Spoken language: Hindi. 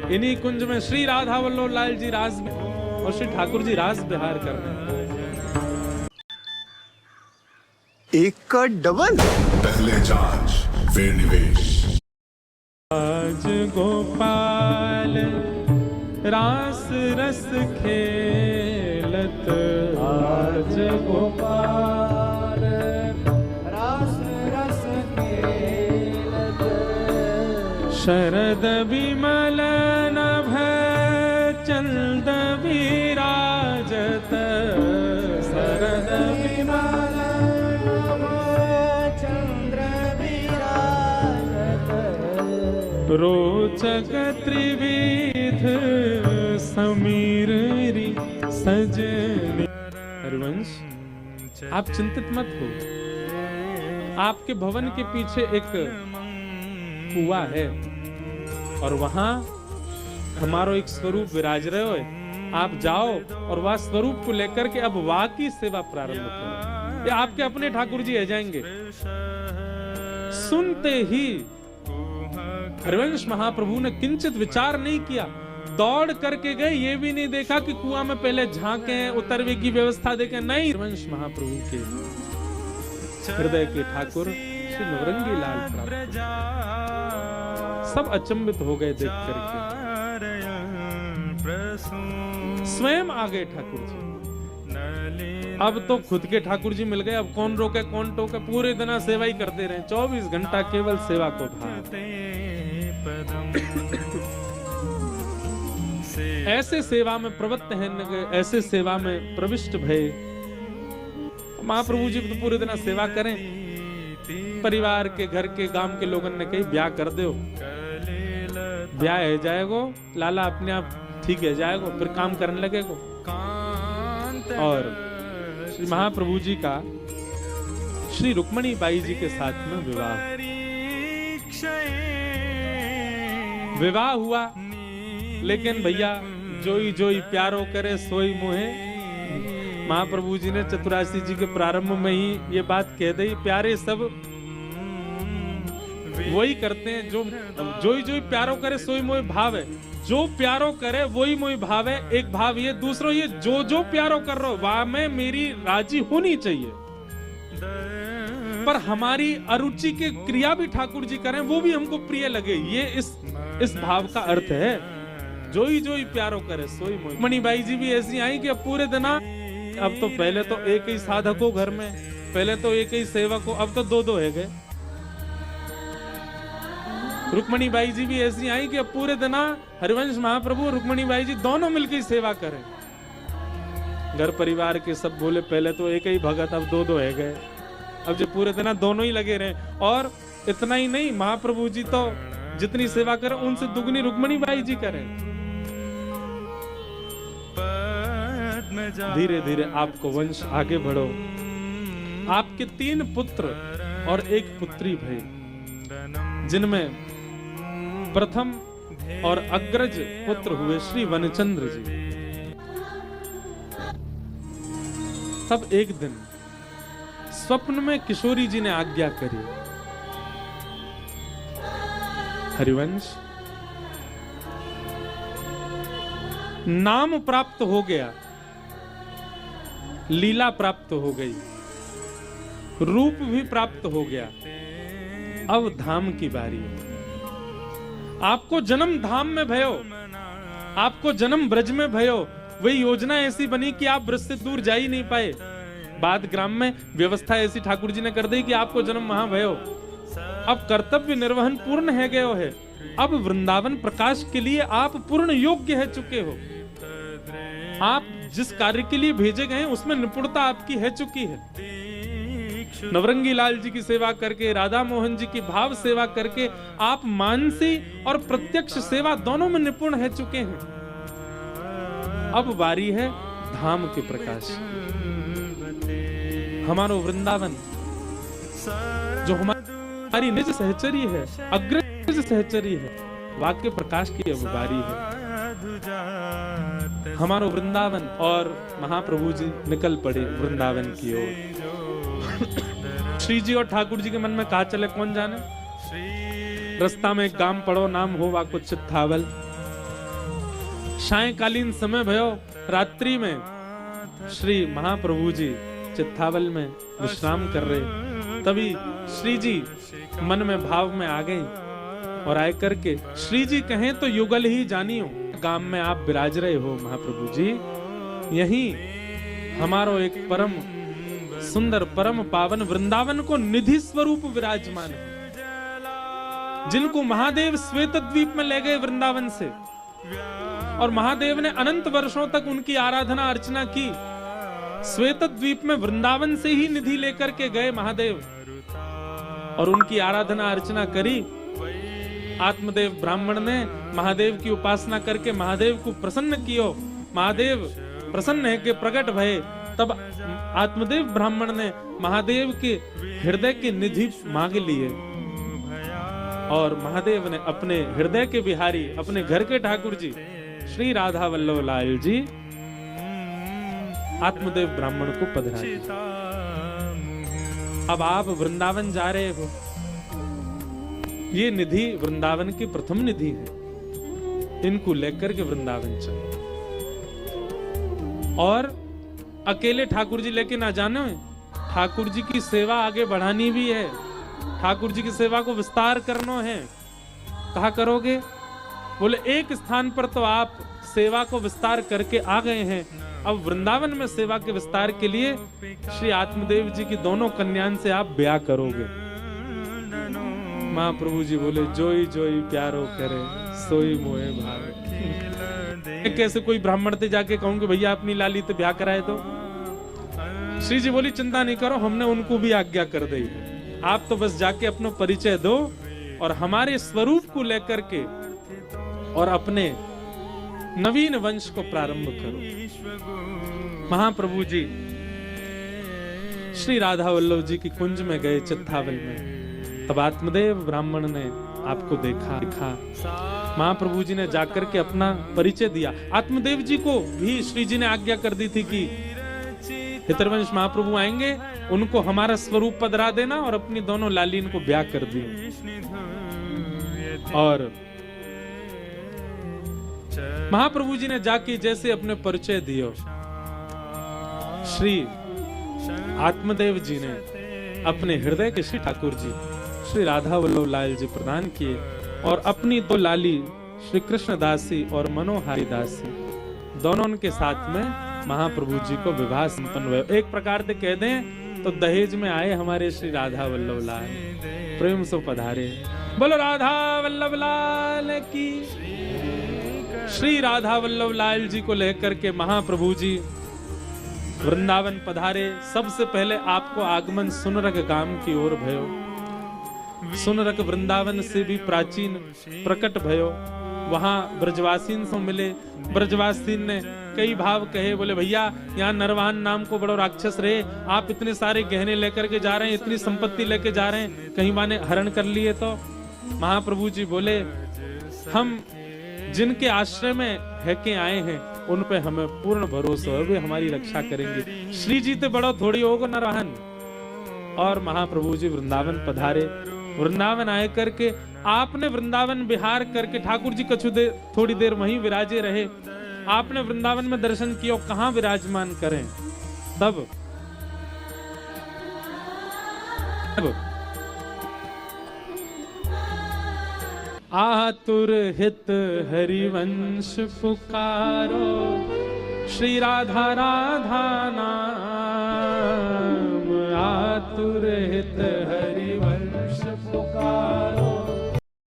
इन्हीं कुंज में श्री राधा वल्लभ लाल जी रास और श्री ठाकुर जी रास विहार कर रहे हैं। एक का डबल, पहले जांच फिर निवेश। आज गोपाल रास रस खेलत, आज गोपाल रास रस खेलत, शरद विमल नभ चंद विराजत, शरद विमल नभ चंद्र विराजत, रोचक त्रिविध समीर सजनी। हरिवंश, आप चिंतित मत हो, आपके भवन के पीछे एक कुआं है और वहां हमारो एक स्वरूप विराज रहे हो। आप जाओ और वह स्वरूप को लेकर के अब वहां की सेवा प्रारंभ करो। ये आपके अपने ठाकुर जी आ जाएंगे। सुनते ही हरिवंश महाप्रभु ने किंचित विचार नहीं किया, दौड़ करके गए, ये भी नहीं देखा कि कुआं में पहले झांके उतरवे की व्यवस्था देखे, नहीं। हरिवंश महाप्रभु के हृदय के ठाकुर श्री नवरंगी लाल प्राप्त, सब अचंभित हो गए देख करके। स्वयं आ गए ठाकुर जी। अब तो खुद के ठाकुर जी मिल गए, अब कौन रोके कौन टोके, पूरे दिन सेवा ही करते रहे, 24 घंटा केवल सेवा को भाव। ऐसे सेवा में प्रवृत्त हैं, ऐसे सेवा में प्रविष्ट भय। महाप्रभु जी तो पूरे दिन सेवा करें, परिवार के घर के गांव के लोगों ने कही ब्याह कर दो, ब्याह है जाएगो, लाला अपने आप ठीक है जाएगो, फिर काम करने लगेगो। और श्री महाप्रभु जी का श्री रुक्मणी बाई जी के साथ में विवाह हुआ। लेकिन भैया जोई जोई प्यारो करे सोई मोहे, महाप्रभु जी ने चतुरासी जी के प्रारंभ में ही ये बात कह दी, प्यारे सब वही करते हैं जो जोई जोई प्यारो करे सोई मोहि भाव है, जो प्यारो करे वही मोहि भाव है। एक भाव ये, दूसरा ये जो जो प्यारो कर रहे हो वह में मेरी राजी होनी चाहिए, पर हमारी अरुचि के क्रिया भी ठाकुर जी करें वो भी हमको प्रिय लगे, ये इस भाव का अर्थ है। जोई जोई प्यारो करे सोई मोहि। मणिबाई जी भी ऐसी आई कि अब पूरे दिन, अब तो पहले तो एक ही साधक हो घर में, पहले तो एक ही सेवक हो, अब तो दो दो है गए। रुक्मणी बाई जी भी ऐसी आई कि अब पूरे दिन हरिवंश महाप्रभु रुक्मणी बाई जी दोनों मिलकर सेवा करें। घर परिवार के सब बोले पहले तो एक ही भगत, अब दो दो है गए, अब जो पूरे दिन दोनों ही लगे रहे। और इतना ही नहीं, महाप्रभु जी तो जितनी सेवा करें उनसे दुगनी रुक्मणी बाई जी करें। धीरे धीरे आपको वंश आगे बढ़ो। आपके 3 पुत्र और 1 पुत्री भई, जिनमें प्रथम और अग्रज पुत्र हुए श्री वनचंद्र जी। तब एक दिन स्वप्न में किशोरी जी ने आज्ञा करी, हरिवंश नाम प्राप्त हो गया, लीला प्राप्त हो गई, रूप भी प्राप्त हो गया, अब धाम की बारी है। आपको जन्म धाम में भयो, आपको जन्म ब्रज में भयो। वही योजना ऐसी बनी कि आप ब्रज से दूर जा ही नहीं पाए। बाद ग्राम में व्यवस्था ऐसी ठाकुर जी ने कर दी कि आपको जन्म वहां भयो। अब कर्तव्य निर्वहन पूर्ण है गयो है, अब वृंदावन प्रकाश के लिए आप पूर्ण योग्य है चुके हो। आप जिस कार्य के लिए भेजे गए उसमें निपुणता आपकी है चुकी है। नवरंगी लाल जी की सेवा करके, राधा मोहन जी की भाव सेवा करके आप मानसी और प्रत्यक्ष सेवा दोनों में निपुण है चुके हैं। अब बारी है धाम के प्रकाश। हमारो वृंदावन जो हमारी निज सहचरी है, अग्रज सहचरी है, वाक्य प्रकाश की अब बारी है। हमारो वृंदावन, और महाप्रभु जी निकल पड़े वृंदावन की ओर। श्री जी और ठाकुर जी के मन में कहा चले कौन जाने। रास्ता में एक गांव पड़ो, नाम हो वाको चित्थावल। सायकालीन समय भयो, रात्रि में श्री महाप्रभु जी चित्तावल में विश्राम कर रहे, तभी श्री जी मन में भाव में आ गए और आए करके श्री जी कहें तो युगल ही जानियो, गांव में आप विराज रहे हो महाप्रभु जी, यहीं हमारो एक परम सुंदर परम पावन वृंदावन को निधि स्वरूप विराजमान है, जिनको महादेव श्वेत द्वीप में ले गए वृंदावन से, और महादेव ने अनंत वर्षों तक उनकी आराधना अर्चना की। श्वेत द्वीप में वृंदावन से ही निधि लेकर के गए महादेव और उनकी आराधना अर्चना करी। आत्मदेव ब्राह्मण ने महादेव की उपासना करके महादेव को प्रसन्न कियो, महादेव प्रसन्न है कि प्रकट भये। तब आत्मदेव ब्राह्मण ने महादेव के हृदय की निधि मांग लिए और महादेव ने अपने हृदय के बिहारी, अपने घर के ठाकुर जी श्री राधा वल्लभ लाल जी आत्मदेव ब्राह्मण को पधरा दिया। अब आप वृंदावन जा रहे हो, ये निधि वृंदावन की प्रथम निधि है, इनको लेकर के वृंदावन चलो। और अकेले ठाकुर जी लेके ना जानो, ठाकुर जी की सेवा आगे बढ़ानी भी है, ठाकुर जी की सेवा को विस्तार करना है। कहा करोगे? बोले एक स्थान पर तो आप सेवा को विस्तार करके आ गए हैं, अब वृंदावन में सेवा के विस्तार के लिए श्री आत्मदेव जी की दोनों कन्याओं से आप ब्याह करोगे। महाप्रभु जी बोले जोई जोई प्यारो करे सोई मोहे भावे। कैसे कोई ब्राह्मण से जाके कहूंगे भैया अपनी लाली तो ब्याह कराए तो? श्री जी बोली चिंता नहीं करो, हमने उनको भी आज्ञा कर दी, आप तो बस जाके अपना परिचय दो और हमारे स्वरूप को लेकर के और अपने नवीन वंश को प्रारंभ करो। महाप्रभु जी श्री राधा वल्लभ जी की कुंज में गए चित्तावल में, तब आत्मदेव ब्राह्मण ने आपको देखा। महाप्रभु जी ने जाकर के अपना परिचय दिया। आत्मदेव जी को भी श्री जी ने आज्ञा कर दी थी कि हितरवंश महाप्रभु आएंगे, उनको हमारा स्वरूप पधरा देना और अपनी दोनों लालीन को ब्याह कर दिया। और महाप्रभु जी ने जाके जैसे अपने परिचय दियो, श्री आत्मदेव जी ने अपने हृदय के श्री ठाकुर जी श्री राधा वल्लभ लाल जी प्रदान किए और अपनी दो लाली श्री कृष्ण दासी और मनोहारी दासी दोनों उनके साथ में महाप्रभु जी को विवाह संपन्न हुए। एक प्रकार से कह दें तो दहेज में आए हमारे श्री राधा वल्लभ लाल, प्रेम से पधारे। बोलो राधा वल्लभ लाल की। श्री राधा वल्लभ लाल जी को लेकर के महाप्रभु जी वृंदावन पधारे। सबसे पहले आपको आगमन सुनरक गांव की ओर भयो। सुनरक वृंदावन से भी प्राचीन प्रकट भयो, वहां ब्रजवासीन से मिले। ब्रजवासीन ने कई भाव कहे, बोले भैया यहाँ नरवान नाम को बड़ो राक्षस रहे, आप इतने सारे गहने लेकर के जा रहे हैं, इतनी संपत्ति लेके जा रहे हैं, कहीं माने हरण कर लिए तो? महाप्रभु जी बोले हम जिनके आश्रय में है के आए हैं उन पे हमें पूर्ण भरोसा है, वे हमारी रक्षा करेंगे। श्री जी तो बड़ो थोड़ी होगा नरवाहन। और महाप्रभु जी वृंदावन पधारे। वृंदावन आए करके आपने वृंदावन विहार करके ठाकुर जी कछु देर थोड़ी देर वहीं विराजे रहे। आपने वृंदावन में दर्शन किया, कहां विराजमान करें? तब आतुर हित हरिवंश पुकारो, श्री राधा राधा नाम आतुर हित